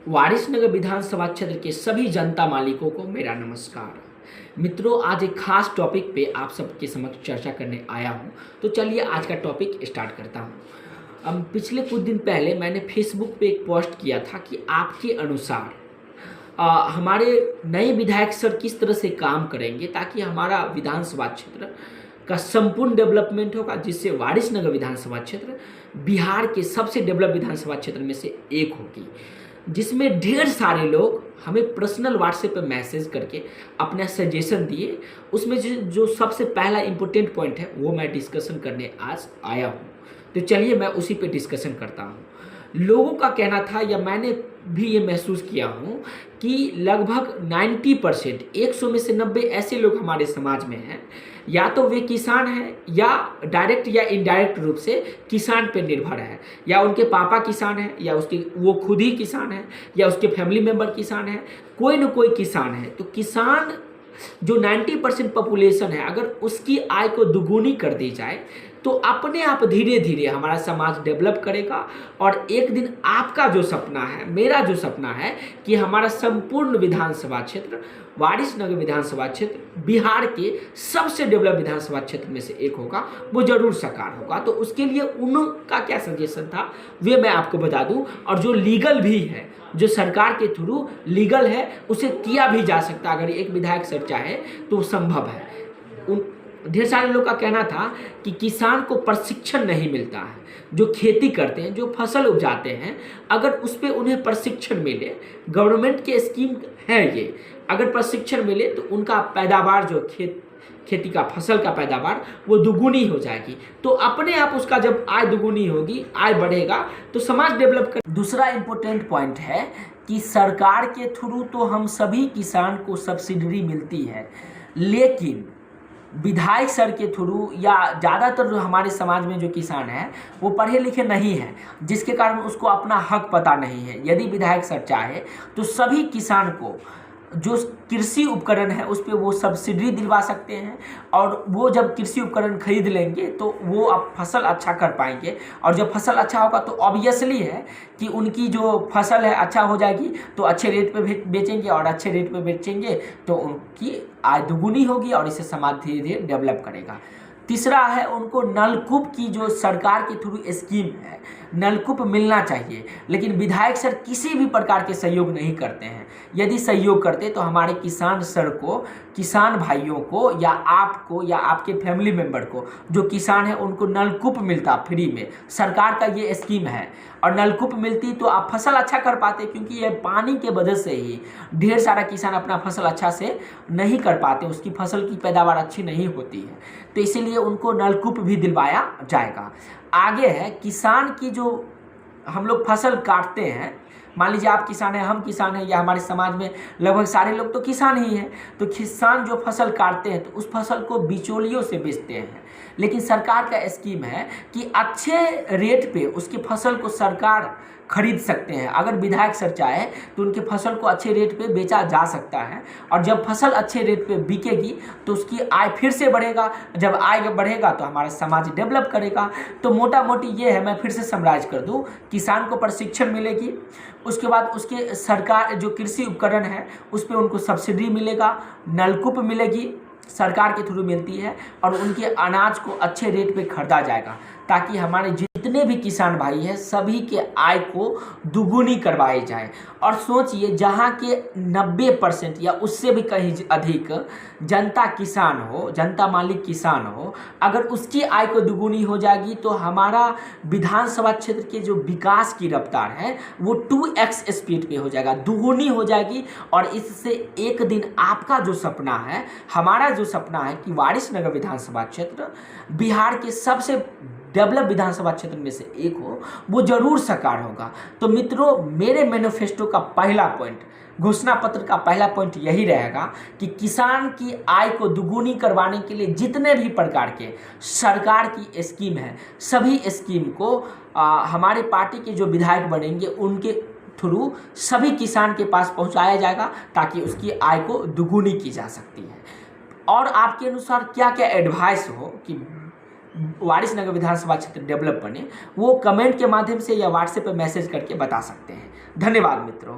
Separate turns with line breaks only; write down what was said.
वारिसनगर विधानसभा क्षेत्र के सभी जनता मालिकों को मेरा नमस्कार। मित्रों, आज एक खास टॉपिक पे आप सबके समक्ष चर्चा करने आया हूँ। तो चलिए आज का टॉपिक स्टार्ट करता हूँ। पिछले कुछ दिन पहले मैंने फेसबुक पे एक पोस्ट किया था कि आपके अनुसार हमारे नए विधायक सर किस तरह से काम करेंगे ताकि हमारा विधानसभा क्षेत्र का संपूर्ण डेवलपमेंट होगा, जिससे वारिसनगर विधानसभा क्षेत्र बिहार के सबसे डेवलप विधानसभा क्षेत्र में से एक होगी, जिसमें ढेर सारे लोग हमें पर्सनल व्हाट्सएप पे मैसेज करके अपना सजेशन दिए। उसमें जो सबसे पहला इम्पोर्टेंट पॉइंट है वो मैं डिस्कशन करने आज आया हूँ। तो चलिए मैं उसी पे डिस्कशन करता हूँ। लोगों का कहना था, या मैंने भी ये महसूस किया हूँ कि लगभग 90%, 100 में से 90 ऐसे लोग हमारे समाज में हैं, या तो वे किसान हैं या डायरेक्ट या इनडायरेक्ट रूप से किसान पे निर्भर है, या उनके पापा किसान हैं, या वो खुद ही किसान हैं, या उसके फैमिली मेम्बर किसान हैं, कोई न कोई किसान है। तो किसान जो 90% पॉपुलेशन है, अगर उसकी आय को दुगुनी कर दी जाए तो अपने आप धीरे धीरे हमारा समाज डेवलप करेगा। और एक दिन आपका जो सपना है, मेरा जो सपना है कि हमारा संपूर्ण विधानसभा क्षेत्र, वारिसनगर विधानसभा क्षेत्र बिहार के सबसे डेवलप विधानसभा क्षेत्र में से एक होगा, वो जरूर साकार होगा। तो उसके लिए उनका क्या सजेशन था वे मैं आपको बता दूं। और जो लीगल भी है, जो सरकार के थ्रू लीगल है, उसे किया भी जा सकता है। अगर एक विधायक सर चाहे तो संभव है। ढेर सारे लोग का कहना था कि किसान को प्रशिक्षण नहीं मिलता है। जो खेती करते हैं, जो फसल उपजाते हैं, अगर उस पर उन्हें प्रशिक्षण मिले, गवर्नमेंट के स्कीम है ये, अगर प्रशिक्षण मिले तो उनका पैदावार, जो खेती का फसल का पैदावार, वो दुगुनी हो जाएगी। तो अपने आप उसका जब आय दुगुनी होगी, आय बढ़ेगा, तो समाज डेवलप कर। दूसरा इम्पोर्टेंट पॉइंट है कि सरकार के थ्रू तो हम सभी किसान को सब्सिडी मिलती है, लेकिन विधायक सर के थ्रू या ज़्यादातर जो हमारे समाज में जो किसान हैं वो पढ़े लिखे नहीं हैं, जिसके कारण उसको अपना हक पता नहीं है। यदि विधायक सर चाहे तो सभी किसान को जो कृषि उपकरण है उस पर वो सब्सिडी दिलवा सकते हैं, और वो जब कृषि उपकरण खरीद लेंगे तो वो अब फसल अच्छा कर पाएंगे। और जब फसल अच्छा होगा तो ऑब्वियसली है कि उनकी जो फसल है अच्छा हो जाएगी, तो अच्छे रेट पे बेचेंगे, और अच्छे रेट पे बेचेंगे तो उनकी आय दुगुनी होगी, और इससे समाज धीरे धीरे डेवलप करेगा। तीसरा है, उनको नलकूप की जो सरकार के थ्रू स्कीम है, नलकूप मिलना चाहिए। लेकिन विधायक सर किसी भी प्रकार के सहयोग नहीं करते हैं। यदि सहयोग करते तो हमारे किसान सर को, किसान भाइयों को, या आपको, या आपके फैमिली मेम्बर को जो किसान है उनको नलकूप मिलता फ्री में। सरकार का ये स्कीम है, और नलकूप मिलती तो आप फसल अच्छा कर पाते, क्योंकि ये पानी के वजह से ही ढेर सारा किसान अपना फसल अच्छा से नहीं कर पाते, उसकी फसल की पैदावार अच्छी नहीं होती है। तो इसीलिए उनको नलकूप भी दिलवाया जाएगा। आगे है, किसान की जो हम लोग फसल काटते हैं, मान लीजिए आप किसान हैं, हम किसान हैं, या हमारे समाज में लगभग सारे लोग तो किसान ही हैं। तो किसान जो फसल काटते हैं तो उस फसल को बिचौलियों से बेचते हैं, लेकिन सरकार का स्कीम है कि अच्छे रेट पे उसकी फसल को सरकार खरीद सकते हैं। अगर विधायक सर चाहे तो उनके फसल को अच्छे रेट पे बेचा जा सकता है, और जब फसल अच्छे रेट पे बिकेगी तो उसकी आय फिर से बढ़ेगा। जब आय बढ़ेगा तो हमारा समाज डेवलप करेगा। तो मोटा मोटी ये है, मैं फिर से समराइज कर दूं, किसान को प्रशिक्षण मिलेगी, उसके बाद उसके सरकार जो कृषि उपकरण है उस पर उनको सब्सिडी मिलेगा, नलकूप मिलेगी, सरकार के थ्रू मिलती है, और उनके अनाज को अच्छे रेट पे खरीदा जाएगा, ताकि हमारे जितने भी किसान भाई हैं सभी के आय को दुगुनी करवाई जाए। और सोचिए, जहाँ के 90% या उससे भी कहीं अधिक जनता किसान हो, जनता मालिक किसान हो, अगर उसकी आय को दुगुनी हो जाएगी तो हमारा विधानसभा क्षेत्र के जो विकास की रफ्तार है वो 2x स्पीड पे हो जाएगा, दुगुनी हो जाएगी। और इससे एक दिन आपका जो सपना है, हमारा जो सपना है कि वारिसनगर विधानसभा क्षेत्र बिहार के सबसे डेवलप विधानसभा क्षेत्र में से एक हो, वो जरूर साकार होगा। तो मित्रों, मेरे मैनिफेस्टो का पहला पॉइंट, घोषणा पत्र का पहला पॉइंट यही रहेगा कि किसान की आय को दुगुनी करवाने के लिए जितने भी प्रकार के सरकार की स्कीम है, सभी स्कीम को हमारे पार्टी के जो विधायक बनेंगे उनके थ्रू सभी किसान के पास पहुंचाया जाएगा, ताकि उसकी आय को दुगुनी की जा सकती है। और आपके अनुसार क्या क्या एडवाइस हो कि वारिसनगर विधानसभा क्षेत्र डेवलप बने, वो कमेंट के माध्यम से या व्हाट्सएप पर मैसेज करके बता सकते हैं। धन्यवाद मित्रों।